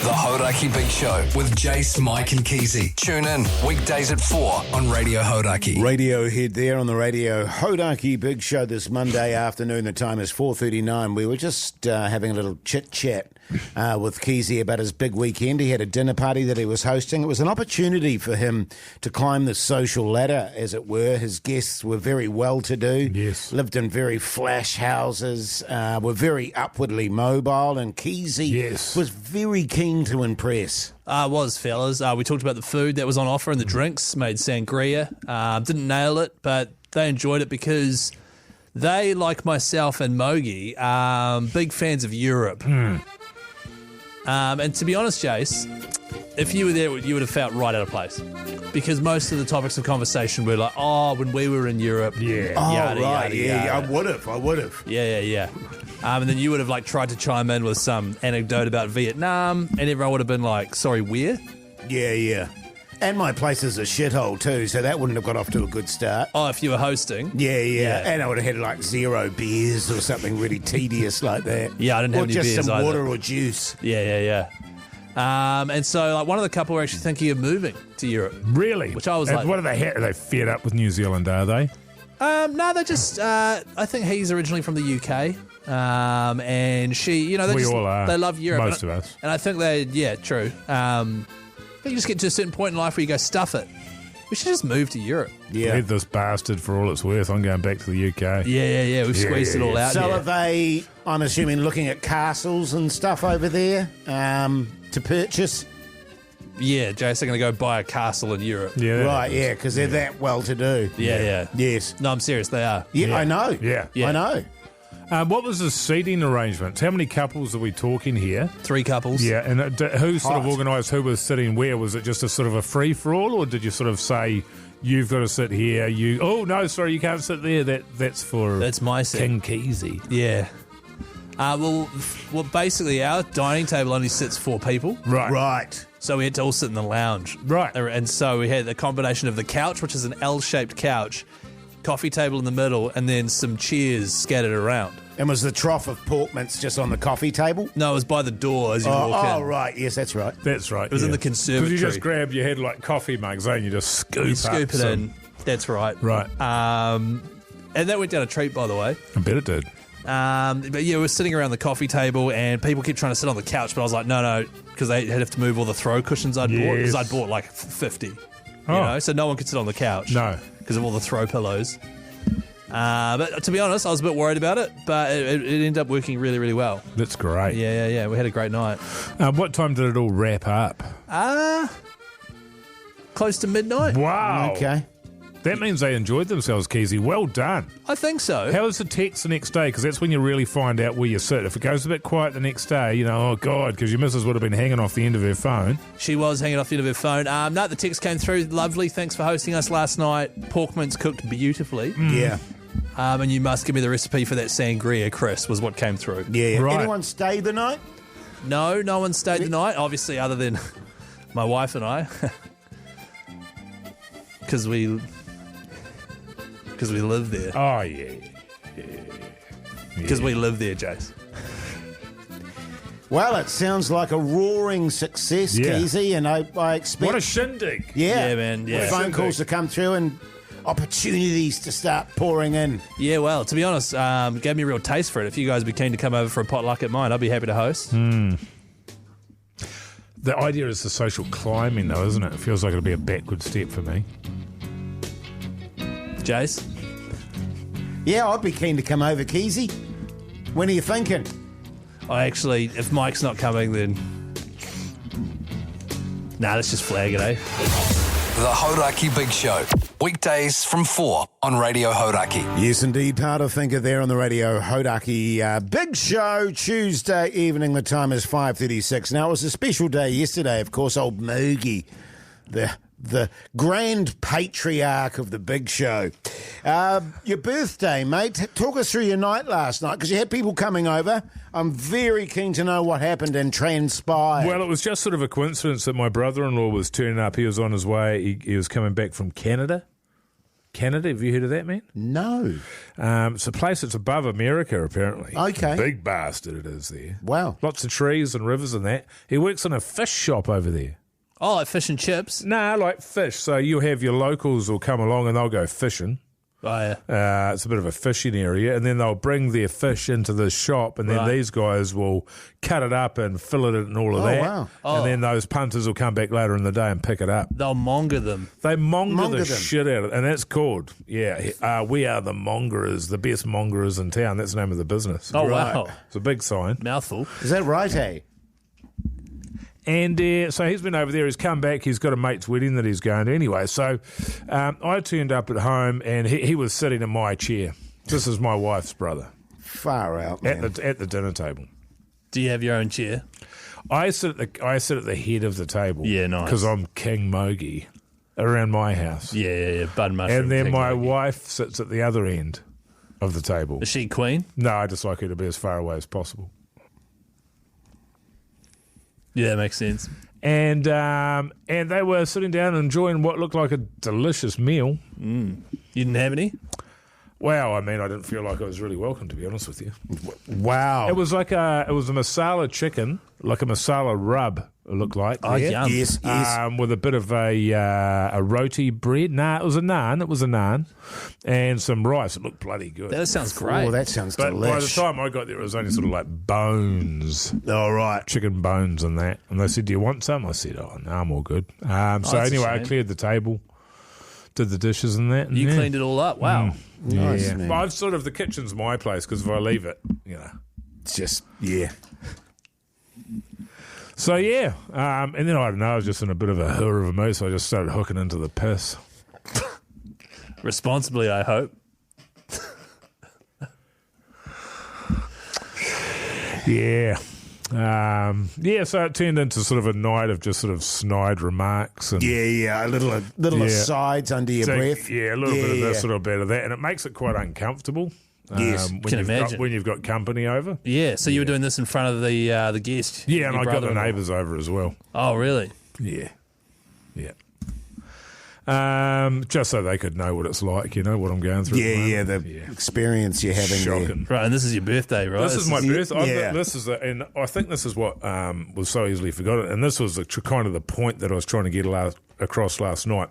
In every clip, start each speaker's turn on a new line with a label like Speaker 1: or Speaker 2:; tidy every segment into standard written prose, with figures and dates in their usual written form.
Speaker 1: The Hauraki Big Show with Jace, Mike and Keyzie. Tune in weekdays at 4 on Radio Hauraki.
Speaker 2: Radiohead there on the Radio Hauraki Big Show this Monday afternoon. The time is 4:39. We were just having a little chit-chat with Keyzie about his big weekend. He had a dinner party that he was hosting. It was an opportunity for him to climb the social ladder, as it were. His guests were very well-to-do,
Speaker 3: yes,
Speaker 2: lived in very flash houses, were very upwardly mobile, and Keyzie was very keen to impress.
Speaker 4: Was, fellas. We talked about the food that was on offer and the drinks, made sangria. Didn't nail it, but they enjoyed it because they, like myself and Mogi, big fans of Europe. And to be honest, Jace, if you were there, you would have felt right out of place. Because most of the topics of conversation were like, when we were in Europe.
Speaker 2: Yeah. I would have.
Speaker 4: Yeah. And then you would have tried to chime in with some anecdote about Vietnam, and everyone would have been like, sorry, where?
Speaker 2: Yeah. And my place is a shithole too, so that wouldn't have got off to a good start.
Speaker 4: Oh, if you were hosting?
Speaker 2: Yeah. And I would have had 0 beers or something really tedious like that.
Speaker 4: Yeah, I didn't have any beers either.
Speaker 2: Or just some water or juice.
Speaker 4: Yeah. And so one of the couple were actually thinking of moving to Europe.
Speaker 3: Really?
Speaker 4: Which I was
Speaker 3: and what are they fed up with New Zealand, are they?
Speaker 4: No, they just, I think he's originally from the UK. And she, they
Speaker 3: all are.
Speaker 4: They love Europe.
Speaker 3: Most of us.
Speaker 4: And I think true. I think you just get to a certain point in life where you go, stuff it. We should just move to Europe.
Speaker 3: Yeah. Leave this bastard for all it's worth. I'm going back to the UK.
Speaker 4: Yeah. We've squeezed it all out.
Speaker 2: So are they, I'm assuming, looking at castles and stuff over there to purchase?
Speaker 4: Yeah, Jace, they're going to go buy a castle in Europe.
Speaker 3: Yeah.
Speaker 2: Right, because they're that well-to-do.
Speaker 4: Yeah.
Speaker 2: Yes.
Speaker 4: No, I'm serious, they are.
Speaker 2: Yeah, I know.
Speaker 3: Yeah.
Speaker 2: I know.
Speaker 3: What was the seating arrangements? How many couples are we talking here?
Speaker 4: 3 couples.
Speaker 3: Yeah, and who sort of organised who was sitting where? Was it just a sort of a free-for-all, or did you sort of say, you've got to sit here, you can't sit there, that's
Speaker 4: my seat.
Speaker 3: King Keyzie.
Speaker 4: Yeah. Well, basically, our dining table only sits 4 people.
Speaker 2: Right.
Speaker 4: So we had to all sit in the lounge.
Speaker 3: Right.
Speaker 4: And so we had a combination of the couch, which is an L-shaped couch, coffee table in the middle, and then some chairs scattered around.
Speaker 2: And was the trough of pork mince just on the coffee table?
Speaker 4: No, it was by the door as you walk in.
Speaker 2: Oh, right. Yes, that's right.
Speaker 3: That's right.
Speaker 4: It was in the conservatory.
Speaker 3: Because you just grab your head like coffee mugs, and you just scoop
Speaker 4: it in. That's right.
Speaker 3: Right.
Speaker 4: And that went down a treat, by the way.
Speaker 3: I bet it did.
Speaker 4: But yeah, we were sitting around the coffee table, and people kept trying to sit on the couch, but I was like, no, because they had to move all the throw cushions I'd bought, because I'd bought 50. So no one could sit on the couch.
Speaker 3: No.
Speaker 4: Because of all the throw pillows. But to be honest, I was a bit worried about it, but it ended up working really, really well.
Speaker 3: That's great.
Speaker 4: Yeah. We had a great night.
Speaker 3: What time did it all wrap up?
Speaker 4: Close to midnight.
Speaker 3: Wow.
Speaker 2: Okay.
Speaker 3: That means they enjoyed themselves, Keyzie. Well done.
Speaker 4: I think so.
Speaker 3: How was the text the next day? Because that's when you really find out where you sit. If it goes a bit quiet the next day, oh, God, because your missus would have been hanging off the end of her phone.
Speaker 4: She was hanging off the end of her phone. No, the text came through. Lovely. Thanks for hosting us last night. Pork mince cooked beautifully.
Speaker 2: Yeah.
Speaker 4: And you must give me the recipe for that sangria, Chris, was what came through.
Speaker 2: Yeah.
Speaker 3: Right.
Speaker 2: Anyone stay the night?
Speaker 4: No one stayed the night, obviously, other than my wife and I. Because we live there.
Speaker 3: Oh, yeah.
Speaker 4: Because we live there, Jace.
Speaker 2: Well, it sounds like a roaring success, Keyzie, and I expect...
Speaker 3: What a shindig.
Speaker 4: Yeah, man. Yeah.
Speaker 2: Phone calls to come through and opportunities to start pouring in.
Speaker 4: Yeah, well, to be honest, gave me a real taste for it. If you guys would be keen to come over for a potluck at mine, I'd be happy to host.
Speaker 3: The idea is the social climbing, though, isn't it? It feels like it'll be a backward step for me.
Speaker 4: Jace?
Speaker 2: Yeah, I'd be keen to come over, Keyzie. When are you thinking?
Speaker 4: Actually, if Mike's not coming, then... let's just flag it, eh?
Speaker 1: The Hauraki Big Show. Weekdays from 4 on Radio Hauraki.
Speaker 2: Yes, indeed. Part of Thinker there on the Radio Hauraki Big Show. Tuesday evening, the time is 5:36. Now, it was a special day yesterday, of course. Old Mogi, the grand patriarch of the Big Show. Your birthday, mate. Talk us through your night last night, because you had people coming over. I'm very keen to know what happened and transpired.
Speaker 3: Well, it was just sort of a coincidence that my brother-in-law was turning up. He was on his way. He was coming back from Canada. Canada. Have you heard of that, man?
Speaker 2: No.
Speaker 3: It's a place that's above America, apparently.
Speaker 2: Okay.
Speaker 3: Big bastard it is there.
Speaker 2: Wow.
Speaker 3: Lots of trees and rivers and that. He works in a fish shop over there.
Speaker 4: Oh, like fish and chips?
Speaker 3: Nah, like fish. So you'll have your locals will come along and they'll go fishing.
Speaker 4: Oh, yeah.
Speaker 3: It's a bit of a fishing area, and then they'll bring their fish into the shop, and then these guys will cut it up and fillet it and all of that.
Speaker 2: Wow.
Speaker 3: And then those punters will come back later in the day and pick it up.
Speaker 4: They'll monger them.
Speaker 3: They monger the
Speaker 2: them.
Speaker 3: shit out of it, and that's called, we are the mongerers, the best mongerers in town. That's the name of the business.
Speaker 4: Oh, wow.
Speaker 3: It's a big sign.
Speaker 4: Mouthful.
Speaker 2: Is that right, eh?
Speaker 3: And so he's been over there, he's come back, he's got a mate's wedding that he's going to anyway. So I turned up at home and he was sitting in my chair. This is my wife's brother.
Speaker 2: Far out, man.
Speaker 3: At the dinner table.
Speaker 4: Do you have your own chair?
Speaker 3: I sit at the head of the table.
Speaker 4: Yeah, nice.
Speaker 3: Because I'm King Mogi around my house.
Speaker 4: Yeah. Bud mushroom.
Speaker 3: And then
Speaker 4: King
Speaker 3: my
Speaker 4: Mogi.
Speaker 3: wife sits at the other end of the table.
Speaker 4: Is she queen?
Speaker 3: No, I just like her to be as far away as possible.
Speaker 4: Yeah, that makes sense.
Speaker 3: And they were sitting down and enjoying what looked like a delicious meal.
Speaker 4: You didn't have any?
Speaker 3: Wow, I mean, I didn't feel like I was really welcome, to be honest with you.
Speaker 2: Wow.
Speaker 3: It was a masala chicken, like a masala rub, it looked like.
Speaker 4: Oh, yum.
Speaker 2: Yes.
Speaker 3: With a bit of a roti bread. Nah, it was a naan. And some rice. It looked bloody good.
Speaker 4: That sounds great.
Speaker 2: Oh, that sounds
Speaker 3: But by the
Speaker 2: delicious.
Speaker 3: time I got there, it was only sort of like bones.
Speaker 2: All right.
Speaker 3: Chicken bones and that. And they said, do you want some? I said, oh, no, I'm all good. So
Speaker 4: that's a
Speaker 3: anyway, I
Speaker 4: shame.
Speaker 3: cleared the table, did the dishes and that. And
Speaker 4: You cleaned it all up. Wow.
Speaker 2: Nice,
Speaker 3: Yeah.
Speaker 2: man.
Speaker 3: But I've sort of, the kitchen's my place because if I leave it,
Speaker 2: It's just, yeah.
Speaker 3: So, yeah. And then, I don't know, I was just in a bit of a hurrah of a mood, so I just started hooking into the piss.
Speaker 4: Responsibly, I hope.
Speaker 3: Yeah. So it turned into sort of a night of just sort of snide remarks. And
Speaker 2: Yeah. A little asides under your breath.
Speaker 3: Yeah, a little bit of this, a little bit of that. And it makes it quite uncomfortable.
Speaker 2: Yes,
Speaker 4: can imagine.
Speaker 3: When you've got company over.
Speaker 4: Yeah, so you were doing this in front of the guest.
Speaker 3: Yeah, and
Speaker 4: your
Speaker 3: I got the
Speaker 4: brother-in-law.
Speaker 3: neighbours over as well.
Speaker 4: Oh, really?
Speaker 3: Yeah. Just so they could know what it's like, what I'm going through. at the moment.
Speaker 2: The experience you're having there.
Speaker 3: Shocking.
Speaker 4: Right, and this is your birthday, right?
Speaker 3: This is my birthday.
Speaker 2: Yeah.
Speaker 3: And I think this is what was so easily forgotten. And this was kind of the point that I was trying to get across last night.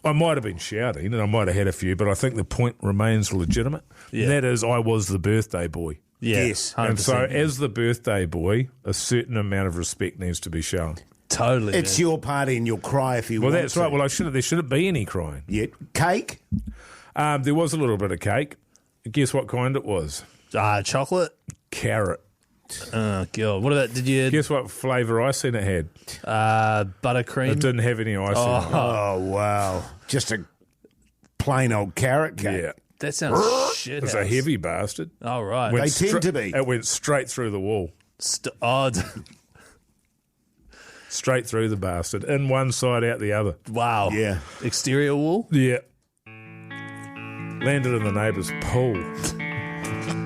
Speaker 3: I might have been shouting and I might have had a few, but I think the point remains legitimate.
Speaker 4: Yeah.
Speaker 3: And that is, I was the birthday boy.
Speaker 4: Yeah,
Speaker 2: Yes.
Speaker 4: 100%.
Speaker 3: And so, as the birthday boy, a certain amount of respect needs to be shown.
Speaker 4: Totally.
Speaker 2: It's
Speaker 4: man.
Speaker 2: your party and you'll cry if you
Speaker 3: Well,
Speaker 2: want
Speaker 3: that's
Speaker 2: to.
Speaker 3: right. Well, there shouldn't be any crying.
Speaker 2: Yeah. Cake?
Speaker 3: There was a little bit of cake. Guess what kind it was?
Speaker 4: Chocolate?
Speaker 3: Carrot.
Speaker 4: Oh, God. What about, did you
Speaker 3: Guess what flavour icing it had?
Speaker 4: buttercream?
Speaker 3: It didn't have any icing. on it.
Speaker 2: Oh, wow. Just a plain old carrot cake.
Speaker 3: Yeah.
Speaker 4: That sounds shit.
Speaker 3: It's a heavy bastard.
Speaker 4: Oh, right.
Speaker 3: Went
Speaker 2: They tend to be.
Speaker 3: It went straight through the wall. Straight through the bastard. In one side, out the other.
Speaker 4: Wow.
Speaker 2: Yeah.
Speaker 4: Exterior wall?
Speaker 3: Yeah. Landed in the neighbour's pool.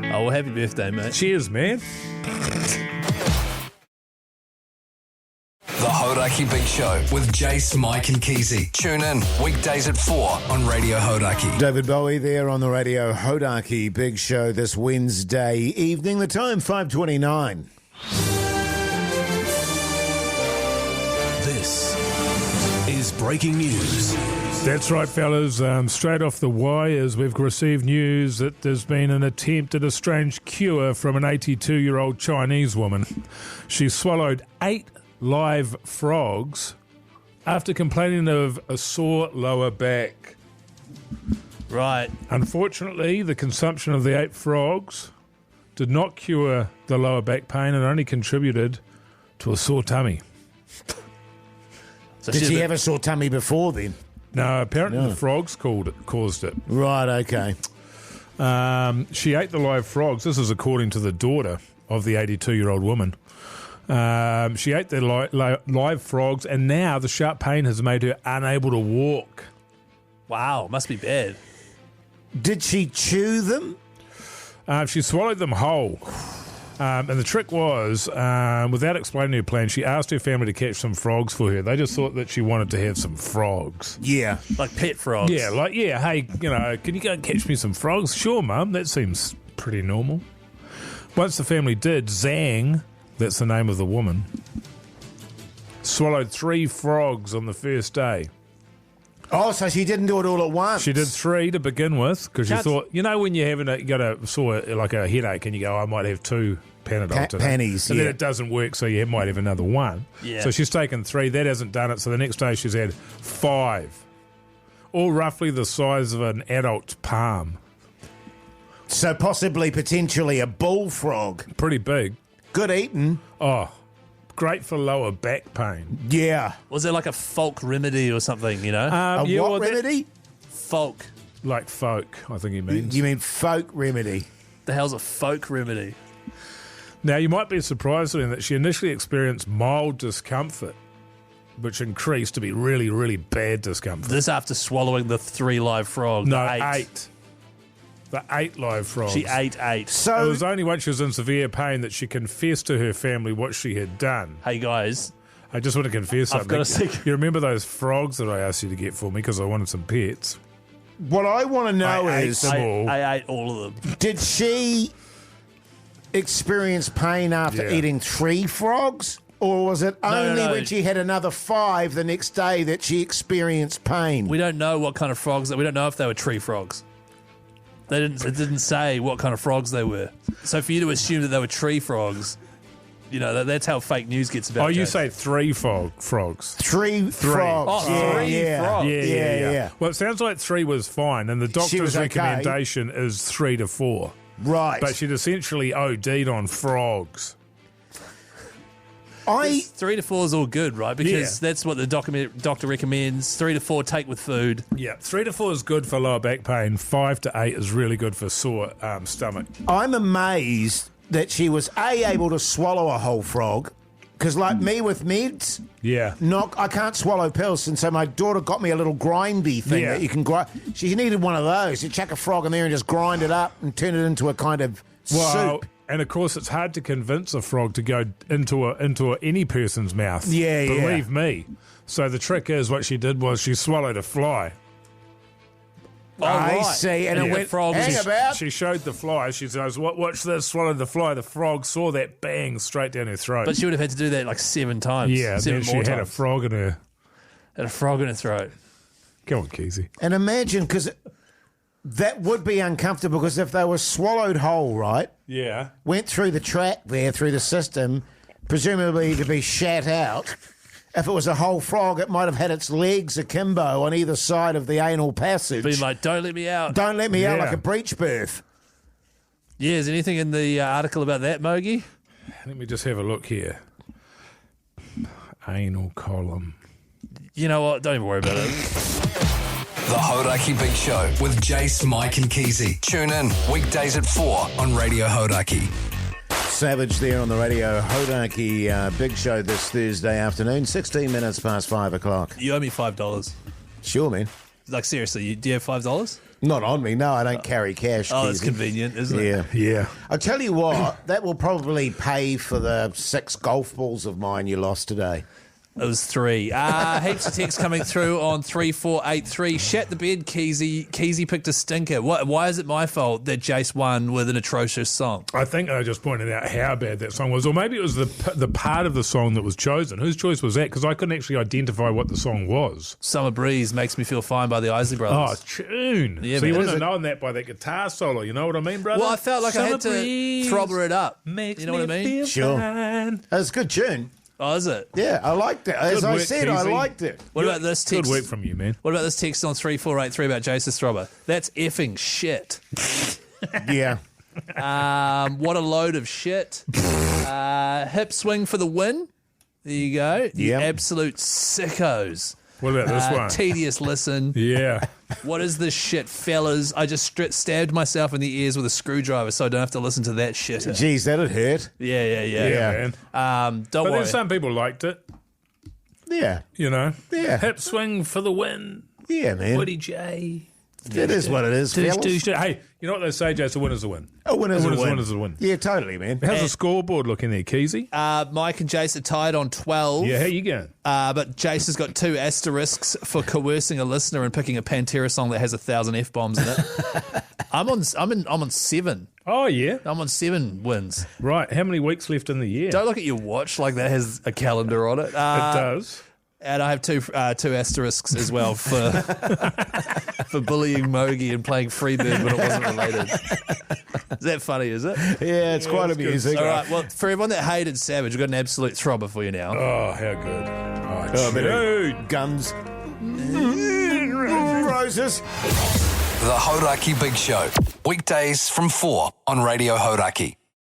Speaker 4: Oh, well, happy birthday, mate.
Speaker 3: Cheers, man.
Speaker 1: The Hauraki Big Show with Jace, Mike and Keyzie. Tune in weekdays at 4 on Radio Hauraki.
Speaker 2: David Bowie there on the Radio Hauraki Big Show this Wednesday evening. The time 5:29.
Speaker 5: This is breaking news.
Speaker 3: That's right, fellas. Straight off the wires, we've received news that there's been an attempt at a strange cure from an 82-year-old Chinese woman. She swallowed 8 live frogs after complaining of a sore lower back.
Speaker 4: Right.
Speaker 3: Unfortunately, the consumption of the 8 frogs did not cure the lower back pain and only contributed to a sore tummy.
Speaker 4: So
Speaker 2: Did
Speaker 4: she's
Speaker 2: she
Speaker 4: a
Speaker 2: have a sore tummy before then?
Speaker 3: No, apparently the frogs caused it.
Speaker 2: Right, okay.
Speaker 3: She ate the live frogs. This is according to the daughter of the 82-year-old woman. She ate the live frogs, and now the sharp pain has made her unable to walk.
Speaker 4: Wow, must be bad.
Speaker 2: Did she chew them?
Speaker 3: She swallowed them whole. And the trick was, without explaining her plan, she asked her family to catch some frogs for her. They just thought that she wanted to have some frogs.
Speaker 2: Yeah.
Speaker 4: Like pet frogs.
Speaker 3: Yeah, hey, can you go and catch me some frogs? Sure, Mum. That seems pretty normal. Once the family did, Zhang, that's the name of the woman, swallowed 3 frogs on the first day.
Speaker 2: Oh, so she didn't do it all at once.
Speaker 3: She did 3 to begin with because she thought, when you're having a headache and you go, I might have 2 Panadol today.
Speaker 2: Pennies,
Speaker 3: and
Speaker 2: yeah.
Speaker 3: then it doesn't work, so you might have another 1.
Speaker 4: Yeah.
Speaker 3: So she's taken 3. That hasn't done it. So the next day she's had 5, all roughly the size of an adult palm.
Speaker 2: So potentially a bullfrog.
Speaker 3: Pretty big.
Speaker 2: Good eating.
Speaker 3: Oh, great for lower back pain.
Speaker 2: Yeah.
Speaker 4: Was there like a folk remedy or something,
Speaker 2: A what remedy?
Speaker 4: Folk.
Speaker 3: Like folk, I think he means.
Speaker 2: You mean folk remedy?
Speaker 4: The hell's a folk remedy?
Speaker 3: Now, you might be surprised in that she initially experienced mild discomfort, which increased to be really, really bad discomfort.
Speaker 4: This after swallowing the 3 live frogs.
Speaker 3: No,
Speaker 4: the
Speaker 3: 8. The 8 live frogs.
Speaker 4: She ate 8.
Speaker 3: It
Speaker 2: So
Speaker 3: was only once she was in severe pain that she confessed to her family what she had done.
Speaker 4: Hey, guys.
Speaker 3: I just want to confess
Speaker 4: I've
Speaker 3: something.
Speaker 4: got a secret.
Speaker 3: You remember those frogs that I asked you to get for me because I wanted some pets?
Speaker 2: what I want to know
Speaker 3: I ate
Speaker 2: is,
Speaker 3: them all.
Speaker 4: I ate all of them.
Speaker 2: did she experience pain after
Speaker 3: Yeah.
Speaker 2: eating 3 frogs? Or was it
Speaker 4: no,
Speaker 2: only
Speaker 4: no.
Speaker 2: when she had another 5 the next day that she experienced pain?
Speaker 4: We don't know what kind of frogs. We don't know if they were tree frogs. It didn't say what kind of frogs they were. So for you to assume that they were tree frogs, that's how fake news gets about.
Speaker 3: Oh, you
Speaker 4: Jason.
Speaker 3: say 3 frogs.
Speaker 2: 3 frogs.
Speaker 4: Oh,
Speaker 2: yeah,
Speaker 4: 3
Speaker 2: yeah.
Speaker 4: frogs.
Speaker 2: Yeah.
Speaker 3: Well, it sounds like 3 was fine, and the
Speaker 2: was
Speaker 3: doctor's
Speaker 2: okay.
Speaker 3: recommendation is 3 to 4.
Speaker 2: Right.
Speaker 3: But she'd essentially OD'd on frogs.
Speaker 4: 3 to 4 is all good, right? Because
Speaker 3: Yeah.
Speaker 4: that's what the doctor recommends. 3 to 4 take with food.
Speaker 3: Yeah, 3 to 4 is good for lower back pain. 5 to 8 is really good for sore stomach.
Speaker 2: I'm amazed that she was able to swallow a whole frog, because like me with meds,
Speaker 3: Yeah.
Speaker 2: I can't swallow pills, and so my daughter got me a little grindy thing
Speaker 3: Yeah.
Speaker 2: that you can grind. She needed one of those. You chuck a frog in there and just grind it up and turn it into a kind of soup.
Speaker 3: And of course, it's hard to convince a frog to go into any person's mouth.
Speaker 2: Yeah, yeah.
Speaker 3: Believe me. So the trick is, what she did was she swallowed a fly.
Speaker 4: Oh,
Speaker 2: I
Speaker 4: right.
Speaker 2: see, and
Speaker 4: Yeah.
Speaker 2: it went
Speaker 4: Frog-
Speaker 2: hang
Speaker 4: she-
Speaker 2: about.
Speaker 3: She showed the fly. She says, "Watch this." Swallowed the fly. The frog saw that, bang, straight down her throat.
Speaker 4: But she would have had to do that like 7 times.
Speaker 3: yeah,
Speaker 4: 7
Speaker 3: then she
Speaker 4: more
Speaker 3: had a
Speaker 4: times.
Speaker 3: frog in her.
Speaker 4: Had a frog in her throat.
Speaker 3: Come on, Keyzie.
Speaker 2: And imagine, because that would be uncomfortable, because if they were swallowed whole, right,
Speaker 3: Yeah.
Speaker 2: went through the track there, through the system, presumably to be shat out. If it was a whole frog, it might have had its legs akimbo on either side of the anal passage.
Speaker 4: Being like, don't let me out.
Speaker 2: Don't let me out
Speaker 3: Yeah.
Speaker 2: like a breech birth.
Speaker 4: Yeah, is anything in the article about that, Mogi?
Speaker 3: Let me just have a look here. Anal column.
Speaker 4: You know what? Don't even worry about it.
Speaker 1: The Hauraki Big Show with Jace, Mike and Keyzie. Tune in weekdays at 4 on Radio Hauraki.
Speaker 2: Savage there on the Radio Hauraki Big Show this Thursday afternoon, 16 minutes past 5 o'clock.
Speaker 4: You owe me $5.
Speaker 2: Sure, man.
Speaker 4: Like, seriously, do you have $5?
Speaker 2: Not on me. No, I don't carry cash.
Speaker 4: Oh, that's
Speaker 2: Keyzie.
Speaker 4: convenient, isn't it?
Speaker 2: Yeah.
Speaker 3: Yeah.
Speaker 2: I'll tell you what, that will probably pay for the 6 golf balls of mine you lost today.
Speaker 4: It was 3. Heaps of texts coming through on 3483. Shat the bed, Keyzie. Keyzie picked a stinker. Why is it my fault that Jace won with an atrocious song?
Speaker 3: I think I just pointed out how bad that song was, or maybe it was the part of the song that was chosen. Whose choice was that? Because I couldn't actually identify what the song was.
Speaker 4: Summer Breeze Makes Me Feel Fine by the Isley
Speaker 3: Oh,
Speaker 4: Brothers.
Speaker 3: tune.
Speaker 4: Yeah,
Speaker 3: so you
Speaker 4: man.
Speaker 3: wouldn't have known that by that guitar solo. You know what I mean, brother?
Speaker 4: Well, I felt like I had to throbber it up.
Speaker 3: Makes
Speaker 4: You know what I mean?
Speaker 3: feel
Speaker 2: Sure.
Speaker 3: fine.
Speaker 2: That's a good tune.
Speaker 4: Oh, is it?
Speaker 2: Yeah, I liked it. As
Speaker 3: Good
Speaker 2: I
Speaker 3: work,
Speaker 2: said, I
Speaker 3: Keyzie.
Speaker 2: liked it.
Speaker 4: What about this
Speaker 3: Good
Speaker 4: text?
Speaker 3: work from you, man.
Speaker 4: What about this text on 3483 about Jason Throbber? That's effing shit.
Speaker 2: Yeah.
Speaker 4: What a load of shit. Hip swing for the win. There you go. You
Speaker 2: Yep.
Speaker 4: absolute sickos.
Speaker 3: What about this one?
Speaker 4: Tedious listen.
Speaker 3: Yeah.
Speaker 4: What is this shit, fellas? I just stabbed myself in the ears with a screwdriver so I don't have to listen to that shit.
Speaker 2: Geez, that'd hurt.
Speaker 4: Yeah.
Speaker 3: Yeah, man.
Speaker 4: Don't
Speaker 3: But
Speaker 4: worry.
Speaker 3: then some people liked it,
Speaker 2: Yeah.
Speaker 3: you know.
Speaker 2: Yeah.
Speaker 3: Hip swing for the win.
Speaker 2: Yeah, man.
Speaker 3: Woody J.
Speaker 2: It is what it is, fellas.
Speaker 3: Hey, you know what they say, Jason? A winner's a win.
Speaker 2: A winner's a win.
Speaker 3: Winner's a win.
Speaker 2: Yeah, totally, man.
Speaker 3: How's the scoreboard looking there, Keyzie?
Speaker 4: Mike and Jace are tied on 12.
Speaker 3: Yeah, how you going?
Speaker 4: But Jace has got 2 asterisks for coercing a listener and picking a Pantera song that has 1,000 F-bombs in it. I'm on 7.
Speaker 3: Oh, yeah.
Speaker 4: I'm on 7 wins.
Speaker 3: Right. How many weeks left in the year?
Speaker 4: Don't look at your watch like that has a calendar on it.
Speaker 3: It does.
Speaker 4: And I have two asterisks as well for for bullying Mogi and playing Freebird when it wasn't related. Is that funny, is it?
Speaker 2: Yeah, it's quite amusing.
Speaker 4: All right, well, for everyone that hated Savage, we've got an absolute throbber for you now.
Speaker 3: Oh, how good.
Speaker 2: Oh, dude. Guns. Roses.
Speaker 1: The Hauraki Big Show. Weekdays from 4 on Radio Hauraki.